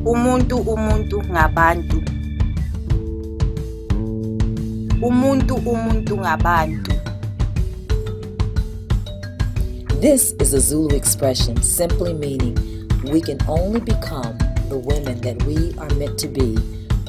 Umuntu ngabantu. Umuntu ngabantu. This is a Zulu expression simply meaning we can only become the women that we are meant to be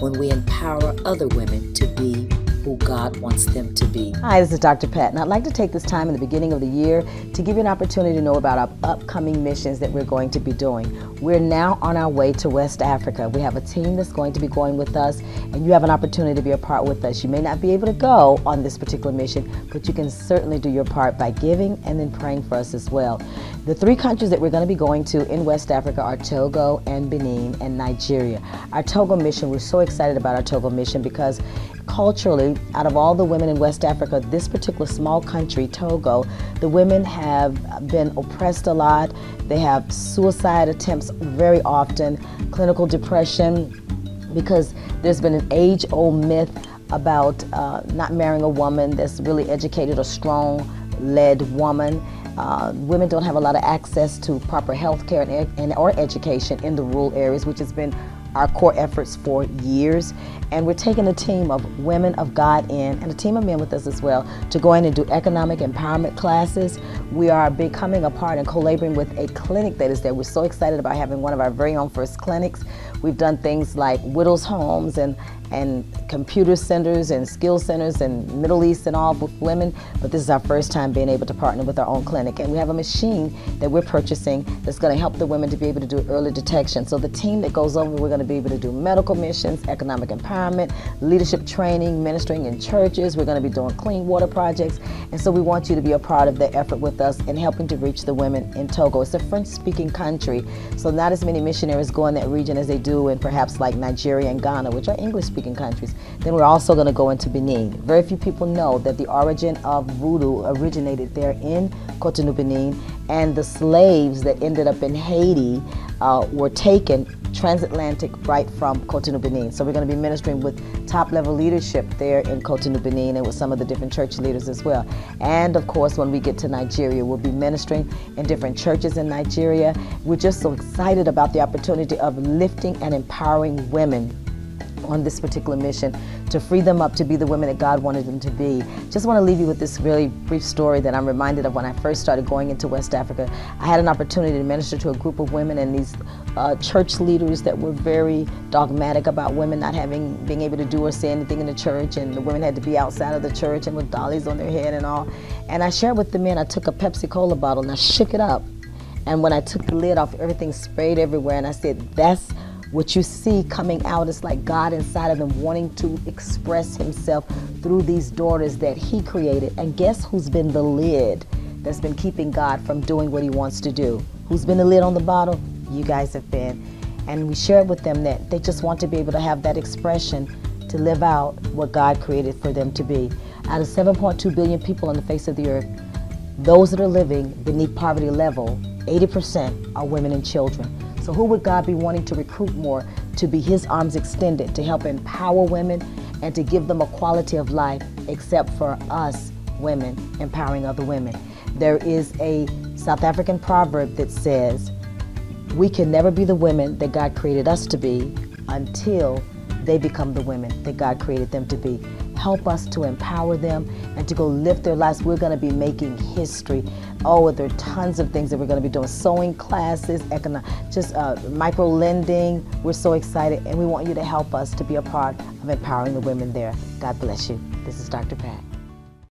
when we empower other women to be who God wants them to be. Hi, this is Dr. Pat, and I'd like to take this time in the beginning of the year to give you an opportunity to know about our upcoming missions that we're going to be doing. We're now on our way to West Africa. We have a team that's going to be going with us, and you have an opportunity to be a part with us. You may not be able to go on this particular mission, but you can certainly do your part by giving and then praying for us as well. The 3 countries that we're going to be going to in West Africa are Togo and Benin and Nigeria. Our Togo mission, we're so excited about our Togo mission because culturally, out of all the women in West Africa, this particular small country, Togo, the women have been oppressed a lot. They have suicide attempts very often, clinical depression, because there's been an age-old myth about not marrying a woman that's really educated or strong-led woman. Women don't have a lot of access to proper health care or education in the rural areas, which has been our core efforts for years. And we're taking a team of women of God in, and a team of men with us as well, to go in and do economic empowerment classes. We are becoming a part and co-laboring with a clinic that is there. We're so excited about having one of our very own first clinics. We've done things like widows' homes and computer centers and skill centers and Middle East and all with women, but this is our first time being able to partner with our own clinic. And we have a machine that we're purchasing that's going to help the women to be able to do early detection. So the team that goes over, we're going to be able to do medical missions, economic empowerment, leadership training, ministering in churches. We're going to be doing clean water projects. And so we want you to be a part of the effort with us in helping to reach the women in Togo. It's a French-speaking country, so not as many missionaries go in that region as they do in perhaps like Nigeria and Ghana, which are English-speaking countries. Then we're also going to go into Benin. Very few people know that the origin of voodoo originated there in Cotonou, Benin, and the slaves that ended up in Haiti were taken transatlantic right from Cotonou, Benin. So we're going to be ministering with top-level leadership there in Cotonou, Benin, and with some of the different church leaders as well. And of course, when we get to Nigeria, we'll be ministering in different churches in Nigeria. We're just so excited about the opportunity of lifting and empowering women on this particular mission to free them up to be the women that God wanted them to be. Just want to leave you with this really brief story that I'm reminded of when I first started going into West Africa. I had an opportunity to minister to a group of women, and these church leaders that were very dogmatic about women not being able to do or say anything in the church, and the women had to be outside of the church and with dollies on their head and all. And I shared with the men, I took a Pepsi-Cola bottle and I shook it up, and when I took the lid off, everything sprayed everywhere, and I said, that's what you see coming out. Is like God inside of them wanting to express himself through these daughters that he created. And guess who's been the lid that's been keeping God from doing what he wants to do? Who's been the lid on the bottle? You guys have been. And we shared with them that they just want to be able to have that expression to live out what God created for them to be. Out of 7.2 billion people on the face of the earth, those that are living beneath poverty level, 80% are women and children. So who would God be wanting to recruit more to be his arms extended to help empower women and to give them a quality of life, except for us women empowering other women? There is a South African proverb that says, we can never be the women that God created us to be until they become the women that God created them to be. Help us to empower them and to go live their lives. We're going to be making history. Oh, there are tons of things that we're going to be doing. Sewing classes, micro lending. We're so excited, and we want you to help us to be a part of empowering the women there. God bless you. This is Dr. Pat.